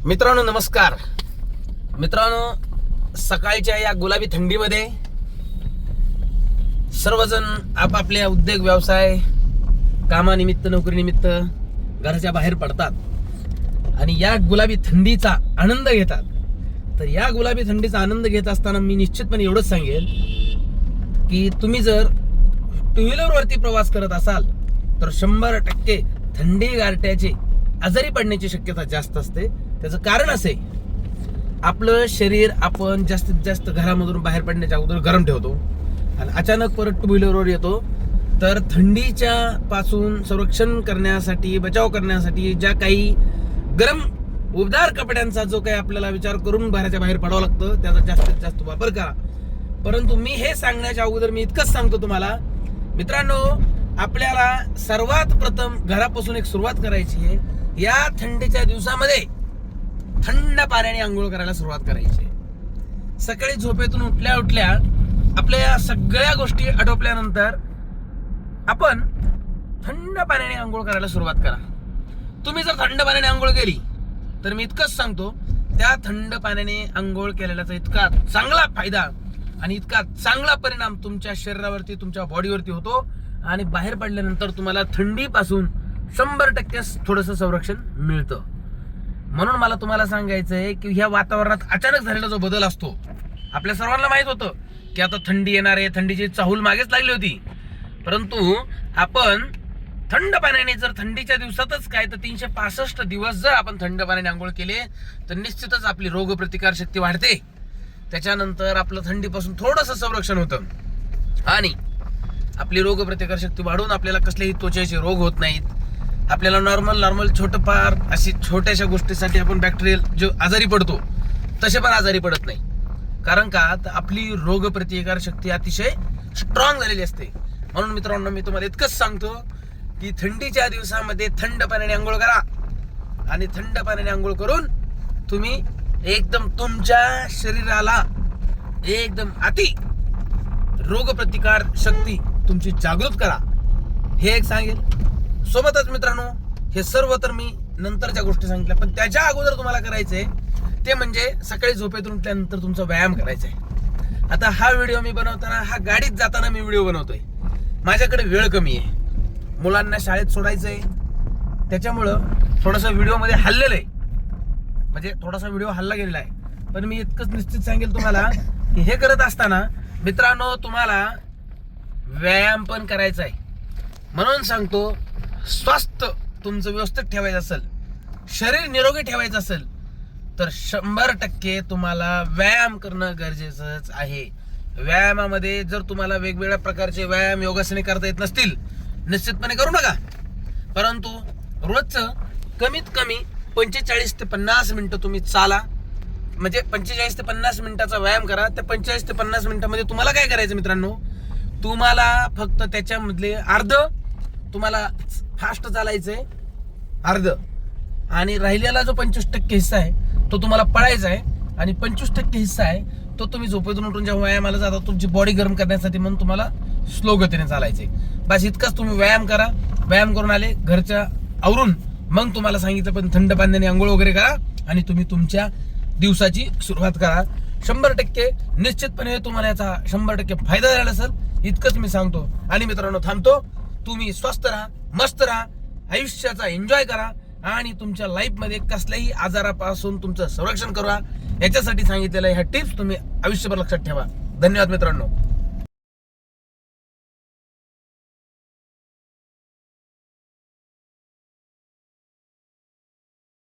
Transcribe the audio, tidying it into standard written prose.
मित्रांनो नमस्कार. मित्रांनो, सकाळच्या या गुलाबी थंडीमध्ये सर्वजण आपापल्या उद्योग व्यवसाय कामानिमित्त नोकरीनिमित्त घराच्या बाहेर पडतात आणि या गुलाबी थंडीचा आनंद घेतात. तर या गुलाबी थंडीचा आनंद घेत असताना मी निश्चितपणे एवढंच सांगेल की तुम्ही जर टू व्हीलरवरती प्रवास करत असाल तर 100% थंडी गारठ्याचे आजारी पडण्याची शक्यता जास्त असते. त्याचं कारण असे, आपलं शरीर आपण जास्तीत जास्त घरामधून बाहेर पडण्याच्या अगोदर गरम ठेवतो आणि अचानक परत टू व्हीलरवर येतो. तर थंडीच्या पासून संरक्षण करण्यासाठी, बचाव करण्यासाठी ज्या काही गरम उबदार कपड्यांचा जो काही आपल्याला विचार करून घराच्या बाहेर पडावं लागतं त्याचा जास्तीत जास्त वापर करा. परंतु मी हे सांगण्याच्या अगोदर मी इतकंच सांगतो तुम्हाला मित्रांनो, आपल्याला सर्वात प्रथम घरापासून एक सुरुवात करायची आहे. या थंडीच्या दिवसामध्ये थंड पाण्याने आंघोळ करायला सुरुवात करायची. सकाळी झोपेतून उठल्या उठल्या आपल्या सगळ्या गोष्टी आटोपल्यानंतर आपण थंड पाण्याने आंघोळ करायला सुरुवात करा. तुम्ही जर थंड पाण्याने आंघोळ केली तर मी इतकंच सांगतो, त्या थंड पाण्याने आंघोळ केलेल्याचा इतका चांगला फायदा आणि इतका चांगला परिणाम तुमच्या शरीरावरती, तुमच्या बॉडीवरती होतो आणि बाहेर पडल्यानंतर तुम्हाला थंडीपासून 100% थोडंसं संरक्षण मिळतं. म्हणून मला तुम्हाला सांगायचं आहे की ह्या वातावरणात अचानक झालेला जो बदल असतो, आपल्या सर्वांना माहित होतं की आता थंडी येणार आहे, थंडीची चाहूल मागेच लागली होती. परंतु आपण थंड पाण्याने जर थंडीच्या दिवसातच काय तर 365 दिवस जर आपण थंड पाण्याने आंघोळ केले तर निश्चितच आपली रोगप्रतिकार शक्ती वाढते. त्याच्यानंतर आपलं थंडीपासून थोडंसं संरक्षण होतं आणि आपली रोगप्रतिकार शक्ती वाढून आपल्याला कसलेही त्वचेचे रोग होत नाहीत. आपल्याला नॉर्मल छोटंफार अशी छोट्याशा गोष्टीसाठी आपण बॅक्टेरियल जो आजारी पडतो तसे पण आजारी पडत नाही. कारण का तर आपली रोगप्रतिकार शक्ती अतिशय स्ट्रॉंग झालेली असते. म्हणून मित्रांनो, मी तुम्हाला इतकंच सांगतो की थंडीच्या दिवसामध्ये थंड पाण्याने आंघोळ करा आणि थंड पाण्याने आंघोळ करून तुम्ही एकदम तुमच्या शरीराला एकदम अति रोगप्रतिकार शक्ती तुमची जागृत करा, हे एक सांगेल. सोबतच मित्रांनो, हे सर्व तर मी नंतरच्या गोष्टी सांगितल्या, पण त्याच्या अगोदर तुम्हाला करायचंय ते म्हणजे सकाळी झोपेतून उठल्यानंतर तुमचा व्यायाम करायचा आहे. आता हा व्हिडिओ मी बनवताना, हा गाडीत जाताना मी व्हिडिओ बनवतोय. माझ्याकडे वेळ कमी आहे, मुलांना शाळेत सोडायचंय, त्याच्यामुळं थोडासा व्हिडिओमध्ये हल्लेलं आहे, म्हणजे थोडासा व्हिडिओ हल्ला गेलेला आहे. पण मी इतकंच निश्चित सांगेल तुम्हाला की हे करत असताना मित्रांनो तुम्हाला व्यायाम पण करायचा आहे. म्हणून सांगतो, स्वास्थ्य तुमचं व्यवस्थित ठेवायचं असेल, शरीर निरोगी ठेवायचं असेल तर 100% तुम्हाला व्यायाम करणं गरजेचंच आहे. व्यायामामध्ये जर तुम्हाला वेगवेगळ्या प्रकारचे व्यायाम, योगासने करता येत नसतील, निश्चितपणे करू नका. परंतु रोजचं कमीत कमी 45 ते 50 मिनिटं तुम्ही चाला. म्हणजे 45 ते 50 मिनिटाचा व्यायाम करा. त्या 45 ते 50 मिनिटामध्ये तुम्हाला काय करायचं मित्रांनो, तुम्हाला फक्त त्याच्यामधले अर्ध तुम्हाला फास्ट चालायचंय, अर्ध, आणि राहिलेला जो 25% हिस्सा आहे तो तुम्हाला पळायचा आहे आणि 25% हिस्सा आहे तो तुम्ही झोपेतून उठून जेव्हा व्यायामाला जाता तुमची बॉडी गरम करण्यासाठी म्हणून तुम्हाला स्लो गतीने चालायचंय. बस इतकंच. तुम्ही व्यायाम करा. व्यायाम करून आले घरच्या आवरून मग तुम्हाला सांगितलं पण थंड पाण्याने आंघोळ वगैरे करा आणि तुम्ही तुमच्या दिवसाची सुरुवात करा. 100% निश्चितपणे तुम्हाला याचा 100% फायदा झाला असेल, इतकंच मी सांगतो. आणि मित्रांनो थांबतो. तुम्ही स्वस्थ राहा, मस्त राहा, आयुष्याचा एन्जॉय करा आणि तुमच्या लाईफमध्ये कसल्याही आजारापासून तुमचं संरक्षण करा. याच्यासाठी सांगितलेलं ह्या टिप्स तुम्ही आयुष्यभर लक्षात ठेवा. धन्यवाद मित्रांनो.